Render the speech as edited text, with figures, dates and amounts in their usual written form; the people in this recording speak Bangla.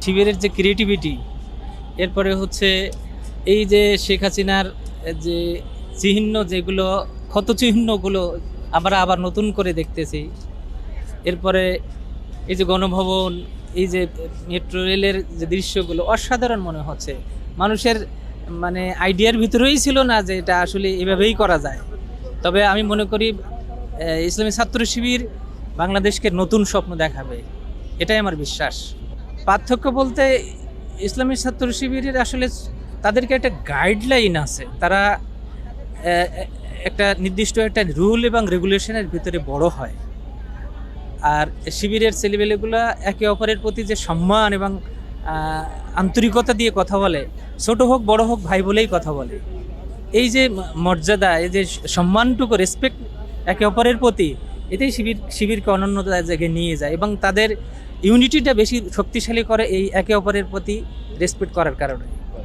শিবিরের যে ক্রিয়েটিভিটি, এরপরে হচ্ছে এই যে শেখ হাসিনার যে চিহ্ন, যেগুলো ক্ষতচিহ্নগুলো আমরা আবার নতুন করে দেখতেছি। এরপরে এই যে গণভবন, এই যে মেট্রো রেলের যে দৃশ্যগুলো অসাধারণ মনে হচ্ছে। মানুষের মানে আইডিয়ার ভিতরেই ছিল না যে এটা আসলে এভাবেই করা যায়। তবে আমি মনে করি ইসলামী ছাত্র শিবির বাংলাদেশকে নতুন স্বপ্ন দেখাবে, এটাই আমার বিশ্বাস। পার্থক্য বলতে ইসলামী ছাত্র শিবিরের আসলে তাদেরকে একটা গাইডলাইন আছে, তারা একটা নির্দিষ্ট একটা রুল এবং রেগুলেশনের ভিতরে বড় হয়। আর শিবিরের ছেলেবেলেগুলো একে অপরের প্রতি যে সম্মান এবং আন্তরিকতা দিয়ে কথা বলে, ছোট হোক বড় হোক ভাই বলেই কথা বলে। এই যে মর্যাদা, এই যে সম্মানটুকু, রেসপেক্ট একে অপরের প্রতি, এটাই শিবিরকে অনন্য জায়গায় নিয়ে যায় এবং তাদের ইউনিটিটা বেশি শক্তিশালী করে এই একে অপরের প্রতি রেসপেক্ট করার কারণে।